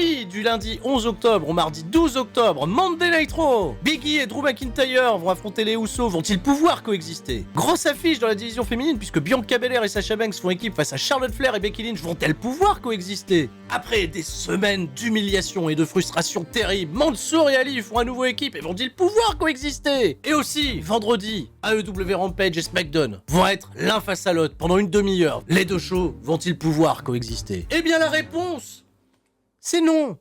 Nuit du lundi 11 octobre au mardi 12 octobre, Monday Night Raw. Big E et Drew McIntyre vont affronter les Usos. Vont-ils pouvoir coexister? Grosse affiche dans la division féminine puisque Bianca Belair et Sasha Banks font équipe face à Charlotte Flair et Becky Lynch. Vont-elles pouvoir coexister? Après des semaines d'humiliation et de frustration terrible, Mansour et Ali font à nouveau équipe et vont-ils pouvoir coexister? Et aussi, vendredi, AEW Rampage et SmackDown vont être l'un face à l'autre pendant une demi-heure. Les deux shows vont-ils pouvoir coexister? Eh bien la réponse, c'est non.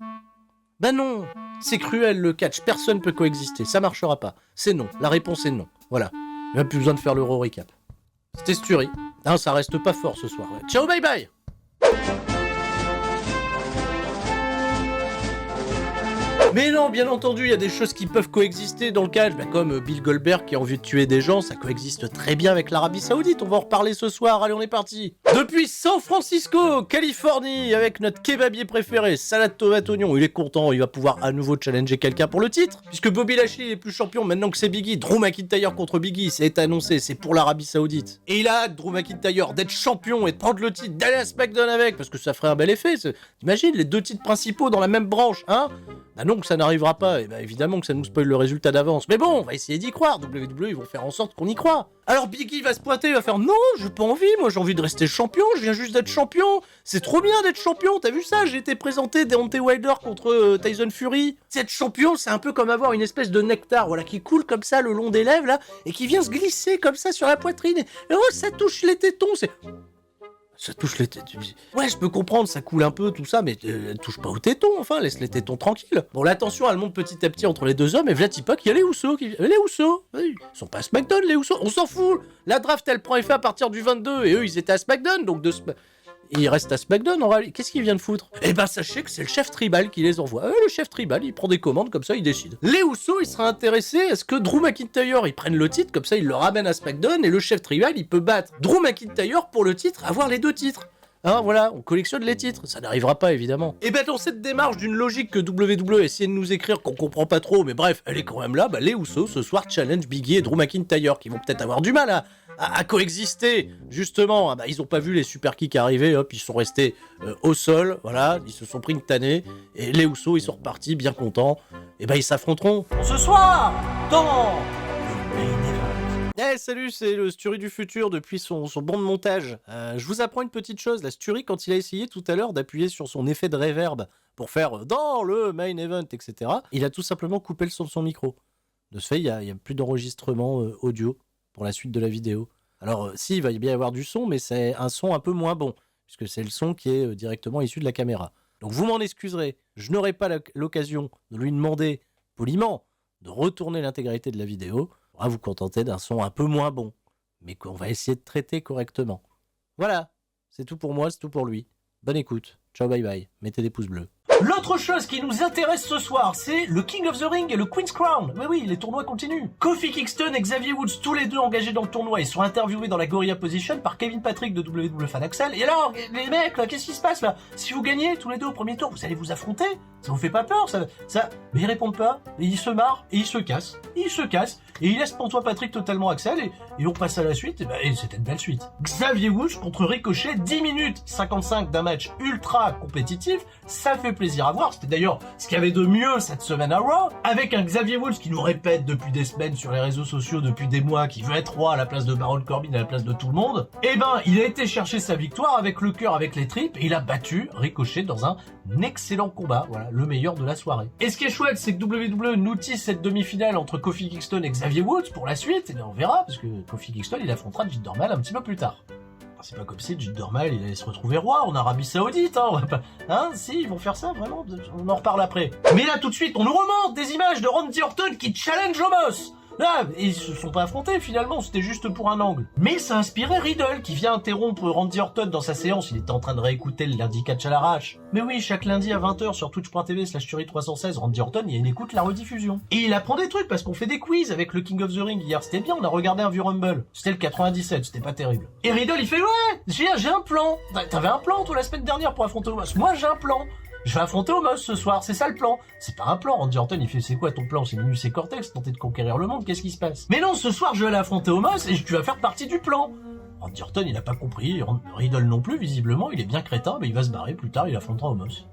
Ben non, c'est cruel le catch, personne peut coexister, ça marchera pas. C'est non, la réponse est non. Voilà, il n'y a plus besoin de faire l'Euro Recap. C'était Sturi. Non, ça reste pas fort ce soir. Ouais. Ciao, bye bye. Mais non, bien entendu, il y a des choses qui peuvent coexister dans le catch, comme Bill Goldberg qui a envie de tuer des gens, ça coexiste très bien avec l'Arabie Saoudite, on va en reparler ce soir, allez on est parti. Depuis San Francisco, Californie, avec notre kebabier préféré, salade tomate oignon, il est content, il va pouvoir à nouveau challenger quelqu'un pour le titre, puisque Bobby Lashley est plus champion maintenant que c'est Big E, Drew McIntyre contre Big E, c'est annoncé, c'est pour l'Arabie Saoudite. Et il a hâte, Drew McIntyre, d'être champion et de prendre le titre, d'aller à SmackDown avec, parce que ça ferait un bel effet, t'imagines les deux titres principaux dans la même branche, hein? Bah non, que ça n'arrivera pas, et bah évidemment que ça nous spoil le résultat d'avance. Mais bon, on va essayer d'y croire, WWE ils vont faire en sorte qu'on y croit. Alors Big E va se pointer, il va faire non, j'ai pas envie, moi j'ai envie de rester champion, je viens juste d'être champion. C'est trop bien d'être champion, t'as vu ça? J'ai été présenté Deontay Wilder contre Tyson Fury. Être champion, c'est un peu comme avoir une espèce de nectar, voilà, qui coule comme ça le long des lèvres là, et qui vient se glisser comme ça sur la poitrine. Et oh, ça touche les tétons, c'est... Ça touche les tétons. Ouais, je peux comprendre, ça coule un peu, tout ça, mais touche pas aux tétons, enfin, laisse les tétons tranquilles. Bon, la tension, elle monte petit à petit entre les deux hommes, et Vladipak, il y a les Usos qui... Les Usos, ils sont pas à SmackDown, les Usos, on s'en fout. La draft, elle prend effet à partir du 22, et eux, ils étaient à SmackDown, donc et il reste à SmackDown, en réalité. Qu'est-ce qu'il vient de foutre? Eh ben, sachez que c'est le chef tribal qui les envoie. Le chef tribal, il prend des commandes, comme ça, il décide. Les Usos, il sera intéressé à ce que Drew McIntyre, il prenne le titre, comme ça, il le ramène à SmackDown, et le chef tribal, il peut battre Drew McIntyre pour le titre, avoir les deux titres. Hein, voilà, on collectionne les titres, ça n'arrivera pas évidemment. Et ben dans cette démarche d'une logique que WWE essaie de nous écrire qu'on comprend pas trop, mais bref, elle est quand même là, les Usos ce soir challenge Big E et Drew McIntyre, qui vont peut-être avoir du mal à coexister, justement. Ils ont pas vu les super kicks arriver, hop, ils sont restés au sol, voilà, ils se sont pris une tannée, et les Usos ils sont repartis bien contents, et ils s'affronteront ce soir dans le Main Event. Hey, salut, c'est le Sturi du futur depuis son banc de montage. Je vous apprends une petite chose, la Sturi, quand il a essayé tout à l'heure d'appuyer sur son effet de reverb pour faire dans le main event, etc., il a tout simplement coupé le son de son micro. De ce fait, il y a plus d'enregistrement audio pour la suite de la vidéo. Alors, si, il va bien y avoir du son, mais c'est un son un peu moins bon, puisque c'est le son qui est directement issu de la caméra. Donc vous m'en excuserez, je n'aurai pas l'occasion de lui demander poliment de retourner l'intégralité de la vidéo. On va vous contenter d'un son un peu moins bon, mais qu'on va essayer de traiter correctement. Voilà, c'est tout pour moi, c'est tout pour lui. Bonne écoute, ciao bye bye, mettez des pouces bleus. L'autre chose qui nous intéresse ce soir, c'est le King of the Ring et le Queen's Crown. Mais oui, les tournois continuent. Kofi Kingston et Xavier Woods, tous les deux engagés dans le tournoi, ils sont interviewés dans la Gorilla Position par Kevin Patrick de WWE Fan Axel. Et alors, les mecs, là, qu'est-ce qui se passe là? Si vous gagnez tous les deux au premier tour, vous allez vous affronter? Ça vous fait pas peur, ça? Mais ils répondent pas, et ils se marrent, et ils se cassent. Et ils laissent Pantois Patrick totalement Axel, et on passe à la suite, et c'était une belle suite. Xavier Woods contre Ricochet, 10 minutes 55 d'un match ultra compétitif, ça fait plaisir à voir. C'était d'ailleurs ce qu'il y avait de mieux cette semaine à Raw, avec un Xavier Woods qui nous répète depuis des semaines sur les réseaux sociaux, depuis des mois, qui veut être roi à la place de Baron Corbin, à la place de tout le monde. Il a été chercher sa victoire avec le cœur, avec les tripes, et il a battu Ricochet dans un excellent combat, voilà, le meilleur de la soirée. Et ce qui est chouette, c'est que WWE nous tisse cette demi-finale entre Kofi Kingston et Xavier Woods pour la suite, et on verra, parce que Kofi Kingston, il affrontera Jinder Mahal un petit peu plus tard. C'est pas comme si Jinder Mahal, il allait se retrouver roi en Arabie Saoudite, hein, on va pas... Hein, si, ils vont faire ça, vraiment, on en reparle après. Mais là, tout de suite, on nous remonte des images de Randy Orton qui challenge Omos. Là, ils se sont pas affrontés finalement, c'était juste pour un angle. Mais ça a inspiré Riddle qui vient interrompre Randy Orton dans sa séance, il était en train de réécouter le lundi catch à l'arrache. Mais oui, chaque lundi à 20h sur twitch.tv/Sturi316, Randy Orton, il y a une écoute la rediffusion. Et il apprend des trucs parce qu'on fait des quiz avec le King of the Ring hier, c'était bien, on a regardé un vieux Rumble. C'était le 97, c'était pas terrible. Et Riddle il fait ouais, j'ai un plan. T'avais un plan toi la semaine dernière pour affronter Omos. Moi j'ai un plan. Je vais affronter Omos ce soir, c'est ça le plan. C'est pas un plan, Randy Orton il fait c'est quoi ton plan? C'est Minus et Cortex, tenter de conquérir le monde, qu'est-ce qui se passe? Mais non, ce soir je vais aller affronter Omos et tu vas faire partie du plan. Randy Orton il a pas compris, Riddle non plus visiblement, il est bien crétin, mais il va se barrer plus tard, il affrontera Omos.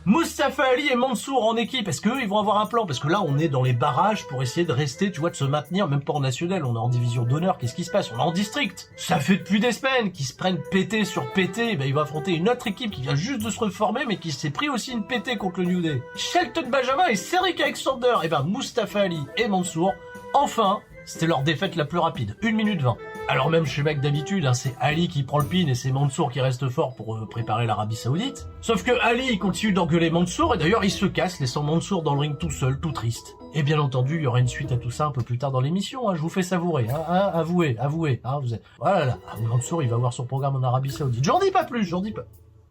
Mustafa Ali et Mansour en équipe, est-ce qu'eux ils vont avoir un plan? Parce que là on est dans les barrages pour essayer de rester, tu vois, de se maintenir, même pas en national, on est en division d'honneur, qu'est-ce qui se passe? On est en district. Ça fait depuis des semaines qu'ils se prennent pété sur pété, ben il va affronter une autre équipe qui vient juste de se reformer mais qui s'est pris aussi une pété contre le New Day. Shelton Benjamin et Cedric Alexander, et ben Mustafa Ali et Mansour, enfin, c'était leur défaite la plus rapide, 1 minute 20. Alors même chez mec d'habitude, hein, c'est Ali qui prend le pin et c'est Mansour qui reste fort pour préparer l'Arabie Saoudite. Sauf que Ali il continue d'engueuler Mansour et d'ailleurs il se casse, laissant Mansour dans le ring tout seul, tout triste. Et bien entendu, il y aura une suite à tout ça un peu plus tard dans l'émission, hein, je vous fais savourer, avouez, hein, vous êtes... Voilà, Mansour il va voir son programme en Arabie Saoudite. J'en dis pas plus, j'en dis pas.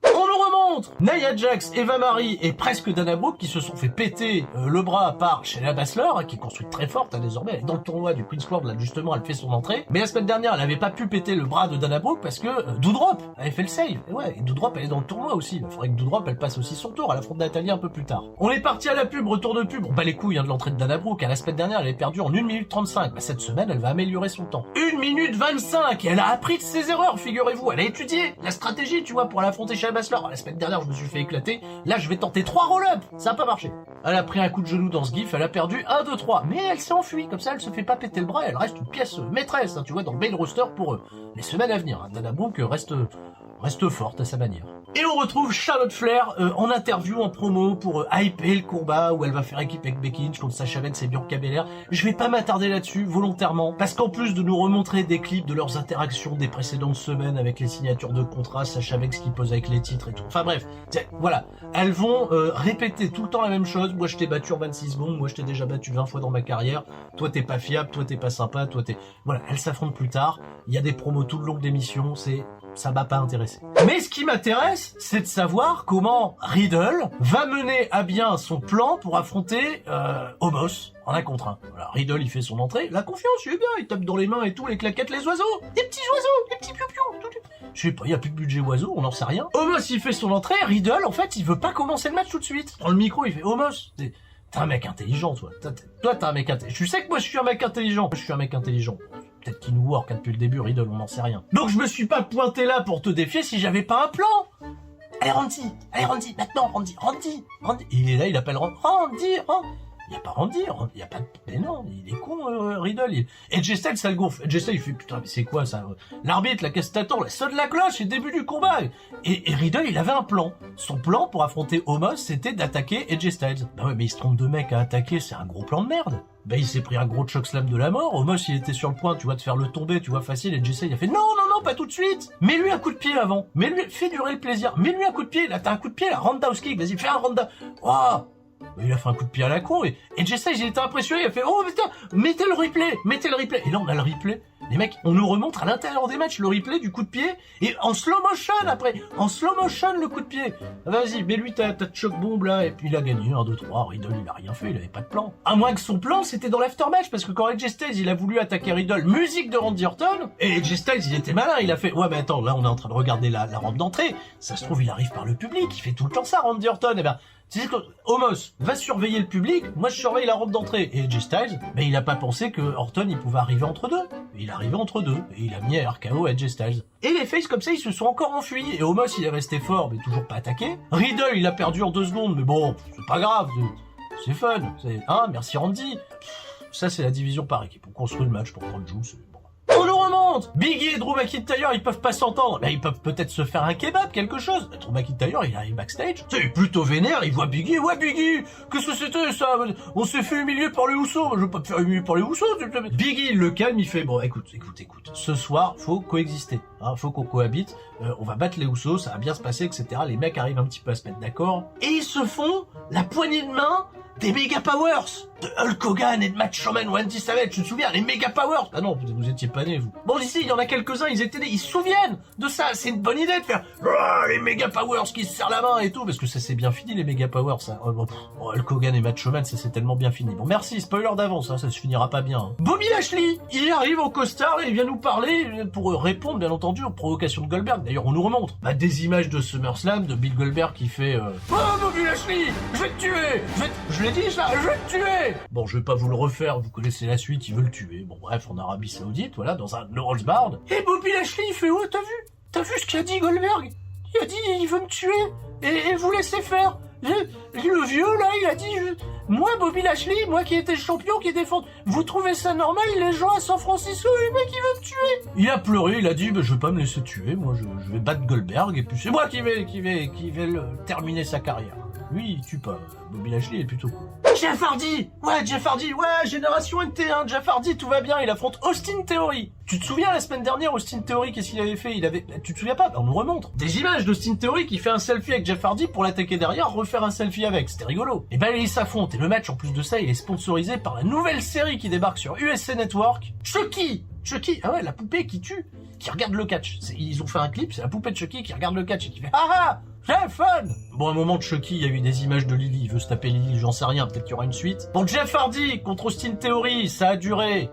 On nous remonte Nia Jax, Eva Marie et presque Dana Brooke qui se sont fait péter le bras par Shayna Baszler, hein, qui est construite très forte, hein, désormais elle est dans le tournoi du Queen's World, là justement elle fait son entrée. Mais la semaine dernière elle avait pas pu péter le bras de Dana Brooke parce que Doudrop avait fait le save. Et ouais, et Doudrop elle est dans le tournoi aussi, il faudrait que Doudrop elle passe aussi son tour, elle affronte Natalia un peu plus tard. On est parti à la pub, retour de pub, on bat les couilles hein, de l'entrée de Dana Brooke, hein, la semaine dernière elle est perdue en 1 minute 35, bah, cette semaine elle va améliorer son temps. 1 minute 25, et elle a appris de ses erreurs, figurez-vous, elle a étudié la stratégie, tu vois, pour l'affronter Shayna Baszler. La semaine dernière je me suis fait éclater, là je vais tenter 3 roll-up, ça a pas marché. Elle a pris un coup de genou dans ce gif, elle a perdu 1, 2, 3, mais elle s'est enfuie, comme ça elle se fait pas péter le bras, elle reste une pièce maîtresse, hein, tu vois, dans le main roster pour les semaines à venir. Hein. Dana Brooke reste forte à sa manière. Et on retrouve Charlotte Flair en interview, en promo pour hyper le combat où elle va faire équipe avec Becky Lynch contre Sasha Banks et Bianca Belair. Je vais pas m'attarder là-dessus volontairement parce qu'en plus de nous remontrer des clips de leurs interactions des précédentes semaines avec les signatures de contrats, Sasha Banks qui pose avec les titres et tout. Enfin bref, voilà, elles vont répéter tout le temps la même chose. Moi je t'ai battu en 26 secondes, moi je t'ai déjà battu 20 fois dans ma carrière. Toi t'es pas fiable, toi t'es pas sympa, toi t'es... Voilà, elles s'affrontent plus tard. Il y a des promos tout le long de l'émission, ça m'a pas intéressé. Mais ce qui m'intéresse, c'est de savoir comment Riddle va mener à bien son plan pour affronter Omos en 1 contre 1. Voilà, Riddle il fait son entrée, la confiance, il est bien, il tape dans les mains et tout, les claquettes, les oiseaux, les petits oiseaux, les petits piou-piou, tout. Je sais pas, il y a plus de budget oiseau, on n'en sait rien. Omos il fait son entrée, Riddle en fait il veut pas commencer le match tout de suite. Dans le micro il fait Omos, t'es un mec intelligent toi, toi t'es un mec intelligent. Je sais que moi je suis un mec intelligent, Peut-être qu'il nous work depuis le début, Riddle, on n'en sait rien. Donc je me suis pas pointé là pour te défier si j'avais pas un plan. Allez Randy, maintenant Randy. Il est là, il appelle Randy. Il y a pas Randy, il y a pas de... Mais non, il est con, Riddle. Et Styles, ça le gonfle. Styles, il fait, putain, mais c'est quoi ça? L'arbitre, la caisse t'attend, sonne la cloche, c'est le début du combat. Et Riddle, il avait un plan. Son plan pour affronter Omos, c'était d'attaquer Styles. Bah ouais, mais il se trompe de mec à attaquer, c'est un gros plan de merde. Bah il s'est pris un gros chokeslam de la mort, Omos il était sur le point, tu vois, de faire le tomber, tu vois, facile, et Styles il a fait non, pas tout de suite. Mets-lui un coup de pied avant, fais durer le plaisir, mets-lui un coup de pied, là t'as un coup de pied, là, roundhouse kick, vas-y, fais un roundhouse. Oh, il a fait un coup de pied à la con, et Styles il était impressionné, il a fait oh putain, mettez le replay. Et là on a le replay. Les mecs, on nous remontre à l'intérieur des matchs le replay du coup de pied, et en slow motion après, le coup de pied. Vas-y, mets-lui ta choc bombe là, et puis il a gagné 1, 2, 3, Riddle il a rien fait, il avait pas de plan. À moins que son plan c'était dans l'aftermatch, parce que quand AJ Styles il a voulu attaquer Riddle, musique de Randy Orton, et AJ Styles il était malin, il a fait ouais mais attends, là on est en train de regarder la rampe d'entrée, ça se trouve il arrive par le public, il fait tout le temps ça Randy Orton, et ben... Tu sais que Omos va surveiller le public, moi je surveille la rampe d'entrée. Et AJ Styles, mais il a pas pensé que Orton il pouvait arriver entre deux. Et il arrivait entre deux, et il a mis RKO à AJ Styles. Et les faces comme ça, ils se sont encore enfuis. Et Omos il est resté fort, mais toujours pas attaqué. Riddle il a perdu en 2 secondes, mais bon, c'est pas grave, c'est fun. Merci Randy. Ça c'est la division par équipe. On construit le match pour prendre Joe, c'est bon. On nous remonte. Biggie et Drew McIntyre, ils peuvent pas s'entendre. Mais ils peuvent peut-être se faire un kebab, quelque chose. Drew McIntyre, il arrive backstage. C'est plutôt vénère, il voit Biggie. Ouais, Biggie, qu'est-ce que c'était ça? On s'est fait humilier par les Houssos. Je veux pas te faire humilier par les Houssos. Biggie, il le calme, il fait bon, écoute. Ce soir, faut coexister. Hein, faut qu'on cohabite. On va battre les Houssos, ça va bien se passer, etc. Les mecs arrivent un petit peu à se mettre d'accord. Et ils se font la poignée de main des Mega Powers de Hulk Hogan et de Macho Man, Randy Savage, tu te souviens, les Mega Powers. Ah non, vous étiez pas nés, vous. Bon, ici, il y en a quelques-uns, ils étaient nés, ils se souviennent de ça, c'est une bonne idée de faire les Mega Powers qui se serrent la main et tout, parce que ça c'est bien fini, les Mega Powers, ça. Hulk Hogan et Macho Man, ça c'est tellement bien fini. Bon, merci, spoiler d'avance, hein, ça se finira pas bien. Hein. Bobby Lashley, il arrive au costard et il vient nous parler pour répondre, bien entendu, aux provocations de Goldberg. D'ailleurs, on nous remonte des images de SummerSlam, de Bill Goldberg qui fait oh, Bobby Lashley, je vais te tuer, je l'ai dit ça, je vais te tuer. Bon, je vais pas vous le refaire, vous connaissez la suite, il veut le tuer. Bon, bref, en Arabie Saoudite, voilà, dans un No Holds Barred. Et Bobby Lashley, il fait, oh, t'as vu ce qu'a dit Goldberg? Il a dit, il veut me tuer, et vous laissez faire. Le vieux, là, il a dit... Moi, Bobby Lashley, moi qui étais le champion, qui défend... Vous trouvez ça normal, les gens à San Francisco, les mecs, ils veulent me tuer? Il a pleuré, il a dit, je vais pas me laisser tuer, moi, je vais battre Goldberg, et puis c'est moi qui vais terminer sa carrière. Lui, il tue pas. Bobby Lashley est plutôt cool. Jeff Hardy, ouais, génération NT1, Jeff Hardy, tout va bien, il affronte Austin Theory. Tu te souviens, la semaine dernière, Austin Theory, qu'est-ce qu'il avait fait? Tu te souviens pas? On nous remontre des images d'Austin Theory qui fait un selfie avec Jeff Hardy pour l'attaquer derrière, refaire un selfie avec, c'était rigolo. Et ben, ils s'affrontent, et le match, en plus de ça, il est sponsorisé par la nouvelle série qui débarque sur USA Network, Chucky, ah ouais, la poupée qui tue, qui regarde le catch. Ils ont fait un clip, c'est la poupée de Chucky qui regarde le catch et qui fait « Ah ah, j'ai fun !» Bon, à un moment de Chucky, il y a eu des images de Lily, il veut se taper Lily, j'en sais rien, peut-être qu'il y aura une suite. Bon, Jeff Hardy contre Austin Theory, ça a duré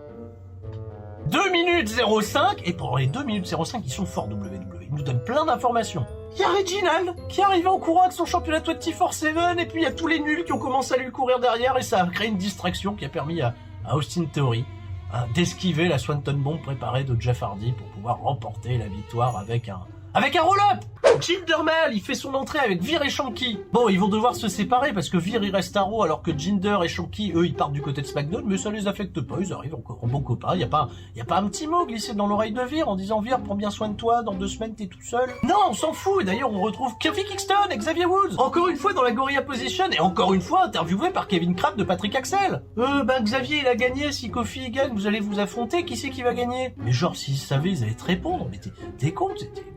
2 minutes 05, et pendant les 2 minutes 05, ils sont forts WWE, ils nous donnent plein d'informations. Il y a Reginald qui est arrivé en courant avec son championnat 24/7, et puis il y a tous les nuls qui ont commencé à lui courir derrière, et ça a créé une distraction qui a permis à Austin Theory d'esquiver la Swanton Bomb préparée de Jeff Hardy pour pouvoir remporter la victoire avec un roll-up. Jinder Mahal, il fait son entrée avec Veer et Shanky. Bon, ils vont devoir se séparer parce que Veer il reste à Raw alors que Jinder et Shanky, eux, ils partent du côté de SmackDown, mais ça les affecte pas, ils arrivent encore en bon copain. Y a pas un petit mot glissé dans l'oreille de Veer en disant Veer, prends bien soin de toi, dans 2 semaines t'es tout seul. Non, on s'en fout. Et d'ailleurs, on retrouve Kofi Kingston et Xavier Woods, encore une fois dans la Gorilla Position et encore une fois interviewé par Kevin Kraft de Patrick Axel. Xavier il a gagné, si Kofi il gagne, vous allez vous affronter, qui c'est qui va gagner? Mais genre, s'ils savaient, ils allaient te répondre. Mais t'es con,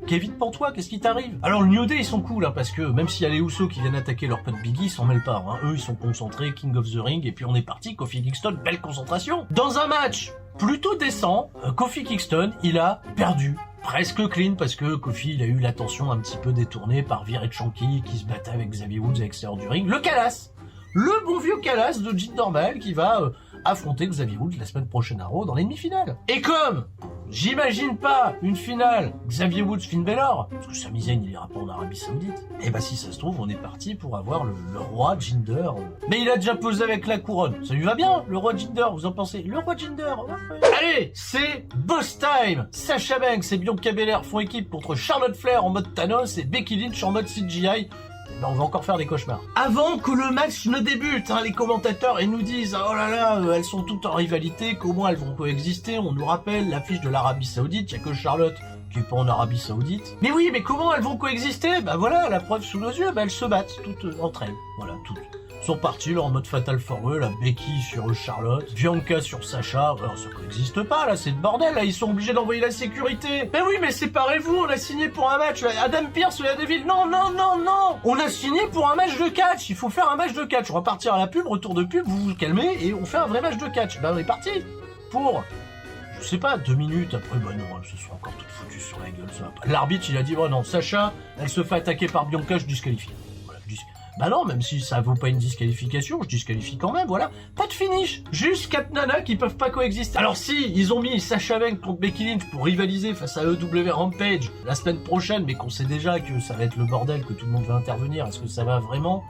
Kevin Pantois, qu'est-ce qui t'arrive? Alors le New Day ils sont cool hein, parce que même s'il y a les Usos qui viennent attaquer leur pote Biggie, ils s'en mêlent pas. Hein. Eux ils sont concentrés, King of the Ring, et puis on est parti, Kofi Kingston, belle concentration. Dans un match plutôt décent, Kofi Kingston il a perdu. Presque clean parce que Kofi il a eu l'attention un petit peu détournée par Veer et Shanky qui se battaient avec Xavier Woods à l'extérieur du ring. Le Calas, le bon vieux Calas de Jinder Mahal qui va affronter Xavier Woods la semaine prochaine à Raw dans les demi-finales. Et comme j'imagine pas une finale Xavier Woods Finn Balor, parce que Sami Zayn il ira pas en Arabie Saoudite, et bah si ça se trouve on est parti pour avoir le roi Jinder. Mais il a déjà posé avec la couronne, ça lui va bien le roi Jinder, vous en pensez? Le roi Jinder, ouais. Allez, c'est boss time. Sasha Banks et Bianca Belair font équipe contre Charlotte Flair en mode Thanos et Becky Lynch en mode CGI. Ben, on va encore faire des cauchemars. Avant que le match ne débute, hein, les commentateurs ils nous disent oh là là, elles sont toutes en rivalité, comment elles vont coexister. On nous rappelle l'affiche de l'Arabie Saoudite, il n'y a que Charlotte qui est pas en Arabie Saoudite. Mais oui, mais comment elles vont coexister? Bah voilà, la preuve sous nos yeux, bah elles se battent toutes entre elles. Voilà, toutes. Sont partis là en mode Fatal 4 la Becky sur Charlotte, Bianca sur Sacha. Alors ça n'existe pas là, c'est le bordel là, ils sont obligés d'envoyer la sécurité. Mais oui, mais séparez-vous, on a signé pour un match. Adam Pearce ou Deville, non, on a signé pour un match de catch, il faut faire un match de catch. On va partir à la pub, retour de pub, vous vous calmez et on fait un vrai match de catch. Bah on est parti pour, je sais pas, 2 minutes après, bah non, elles se sont encore toutes foutues sur la gueule, ça va pas. L'arbitre il a dit, oh non, Sacha, elle se fait attaquer par Bianca, je disqualifie. Bah non, même si ça vaut pas une disqualification, je disqualifie quand même, voilà. Pas de finish, juste 4 nanas qui peuvent pas coexister. Alors si, ils ont mis Sasha Banks contre Becky Lynch pour rivaliser face à EW Rampage la semaine prochaine, mais qu'on sait déjà que ça va être le bordel, que tout le monde va intervenir, est-ce que ça va vraiment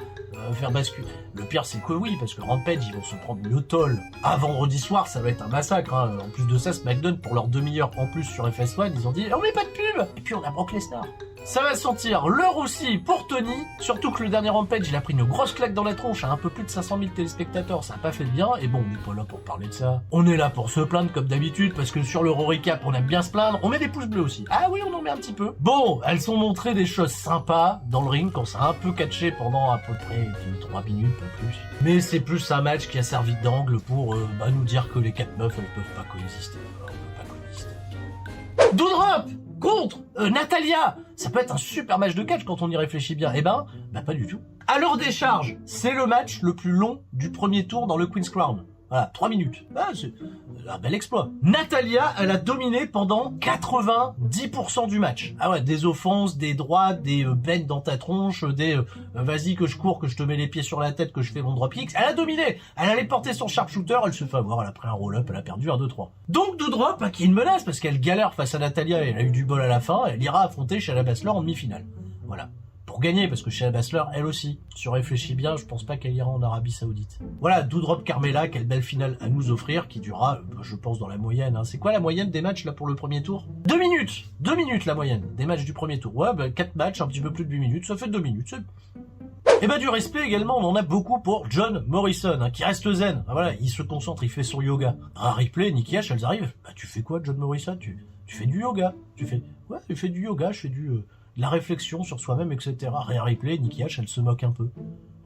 faire basculer? Le pire c'est que oui, parce que Rampage, ils vont se prendre le toll. À vendredi soir, ça va être un massacre, hein. En plus de ça, SmackDown, pour leur demi-heure en plus sur FS1, ils ont dit, on met pas de pub. Et puis on a Brock Lesnar. Ça va sentir l'heure aussi pour Tony, surtout que le dernier Rampage, il a pris une grosse claque dans la tronche à un peu plus de 500 000 téléspectateurs, ça a pas fait de bien, et bon, on n'est pas là pour parler de ça. On est là pour se plaindre comme d'habitude, parce que sur le Raw Recap, on aime bien se plaindre, on met des pouces bleus aussi. Ah oui, on en met un petit peu. Bon, elles ont montré des choses sympas dans le ring, quand ça a un peu catché pendant à peu près 3 minutes, pas plus. Mais c'est plus un match qui a servi d'angle pour nous dire que les 4 meufs, elles peuvent pas coexister. Doudrop contre Natalia, ça peut être un super match de catch quand on y réfléchit bien. Eh ben, pas du tout. À leur décharge, c'est le match le plus long du premier tour dans le Queen's Crown. Voilà, 3 minutes. Ah, c'est un bel exploit. Natalia, elle a dominé pendant 90% du match. Ah ouais, des offenses, des droites, des bennes dans ta tronche, des vas-y que je cours, que je te mets les pieds sur la tête, que je fais mon dropkick. Elle a dominé. Elle allait porter son sharpshooter, elle se fait avoir, elle a pris un roll-up, elle a perdu 1, 2, 3. Donc Doudrop, qui est une menace parce qu'elle galère face à Natalia et elle a eu du bol à la fin, elle ira affronter Shayna Baszler en demi-finale. Voilà. Pour gagner, parce que Shayna Baszler, elle aussi, si on réfléchit bien, je pense pas qu'elle ira en Arabie Saoudite. Voilà, Doudrop Carmella, quelle belle finale à nous offrir, qui durera, je pense, dans la moyenne. Hein. C'est quoi la moyenne des matchs là pour le premier tour? 2 minutes 2 minutes la moyenne des matchs du premier tour. Ouais, 4 matchs, un petit peu plus de 8 minutes, ça fait 2 minutes. Et bah du respect également, on en a beaucoup pour John Morrison, hein, qui reste zen. Ah, voilà, il se concentre, il fait son yoga. Rhea Ripley, Nikki H, elles arrivent. Bah tu fais quoi, John Morrison? Tu fais du yoga. Tu fais du yoga, je fais de la réflexion sur soi-même, etc. Rhea Ripley, Nikki H, elle se moque un peu.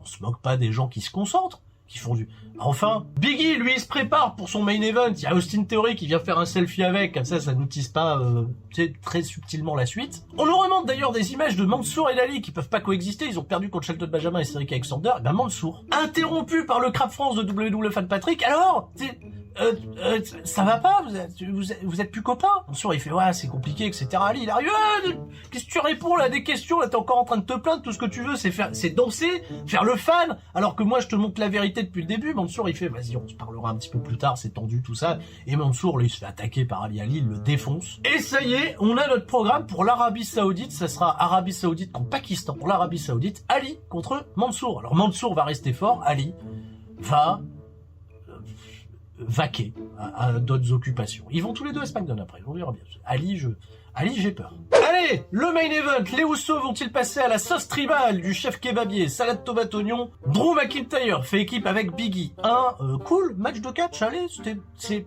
On se moque pas des gens qui se concentrent, qui font du... Enfin, Biggie, lui, il se prépare pour son main event. Il y a Austin Theory qui vient faire un selfie avec, comme ça nous tease pas très subtilement la suite. On nous remonte d'ailleurs des images de Mansour et Lali qui peuvent pas coexister. Ils ont perdu contre Shelton Benjamin et Cedric Alexander. Et ben Mansour, interrompu par le Crap France de WWE Fan Patrick. Alors, ça va pas, vous êtes plus copains? Mansour il fait ouais c'est compliqué, etc. Ali il arrive, qu'est-ce que tu réponds là, des questions, là t'es encore en train de te plaindre, tout ce que tu veux c'est danser, faire le fan, alors que moi je te montre la vérité depuis le début. Mansour il fait vas-y on se parlera un petit peu plus tard, c'est tendu tout ça, et Mansour lui il se fait attaquer par Ali, il le défonce, et ça y est, on a notre programme pour l'Arabie Saoudite, ça sera Arabie Saoudite contre Pakistan. Pour l'Arabie Saoudite, Ali contre Mansour. Alors Mansour va rester fort, Ali va vaquer à d'autres occupations. Ils vont tous les deux à SmackDown après, on verra bien. Ali, j'ai peur. Allez, le main event, les Usos vont-ils passer à la sauce tribale du chef kebabier, salade tomate oignon? Drew McIntyre fait équipe avec Biggie. Cool match de catch, allez,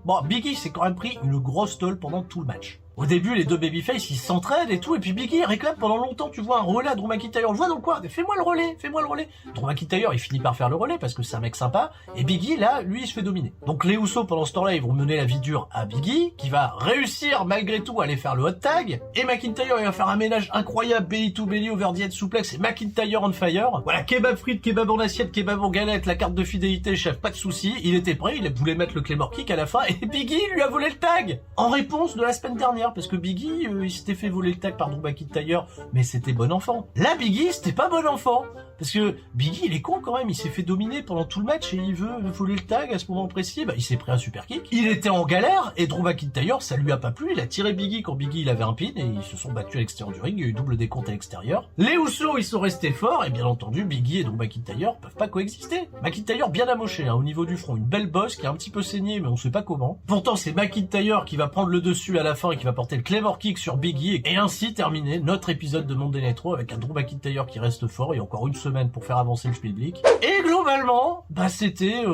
bon, Biggie s'est quand même pris une grosse tôle pendant tout le match. Au début, les deux babyface, ils s'entraident et tout, et puis Biggie réclame pendant longtemps, tu vois, un relais à Drew McIntyre. On le voit dans le coin, fais-moi le relais. Drew McIntyre, il finit par faire le relais parce que c'est un mec sympa, et Biggie, là, lui, il se fait dominer. Donc les Usos, pendant ce temps-là, ils vont mener la vie dure à Biggie, qui va réussir, malgré tout, à aller faire le hot tag, et McIntyre, il va faire un ménage incroyable, belly to belly, over the head suplex, et McIntyre on fire. Voilà, kebab frites, kebab en assiette, kebab en galette, la carte de fidélité, chef, pas de souci, il était prêt, il voulait mettre le Claymore Kick à la fin, et Biggie lui a volé le tag! En réponse de la semaine dernière, parce que Biggie, il s'était fait voler le tag par Drew McIntyre, mais c'était bon enfant. Là, Biggie, c'était pas bon enfant. Parce que Biggie, il est con quand même, il s'est fait dominer pendant tout le match et il veut voler le tag à ce moment précis. Bah, il s'est pris un super kick. Il était en galère et Drew McIntyre, ça lui a pas plu. Il a tiré Biggie quand Biggie il avait un pin et ils se sont battus à l'extérieur du ring. Il y a eu double décompte à l'extérieur. Les Usos, ils sont restés forts et bien entendu, Biggie et Drew McIntyre peuvent pas coexister. McIntyre bien amoché, hein, au niveau du front. Une belle bosse qui a un petit peu saigné, mais on sait pas comment. Pourtant, c'est McIntyre qui va prendre le dessus à la fin et qui va porter le Claymore Kick sur Biggie et ainsi terminer notre épisode de Monday Nitro avec un Drew McIntyre qui reste fort et encore une semaine pour faire avancer le Spielblick. Et globalement, bah c'était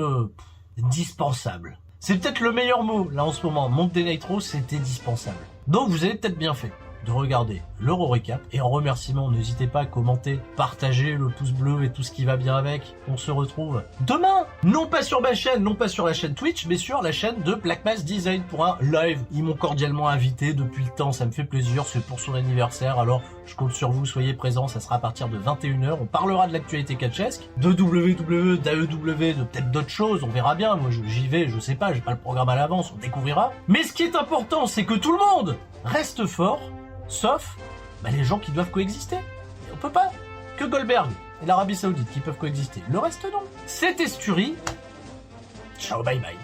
dispensable. C'est peut-être le meilleur mot là en ce moment. Monday Nitro, c'était dispensable. Donc vous avez peut-être bien fait de regarder l'Euro Recap et en remerciement, n'hésitez pas à commenter, partager, le pouce bleu et tout ce qui va bien avec. On se retrouve demain, non pas sur ma chaîne, non pas sur la chaîne Twitch, mais sur la chaîne de Black Mass Design pour un live. Ils m'ont cordialement invité depuis le temps, ça me fait plaisir, c'est pour son anniversaire, alors je compte sur vous, soyez présents, ça sera à partir de 21h, on parlera de l'actualité catchesque, de WWE, d'AEW, de peut-être d'autres choses, on verra bien, moi j'y vais, je sais pas, j'ai pas le programme à l'avance, on découvrira. Mais ce qui est important, c'est que tout le monde reste fort, sauf les gens qui doivent coexister. Et on peut pas. Que Goldberg et l'Arabie Saoudite qui peuvent coexister. Le reste non. C'était Sturi. Ciao, bye bye.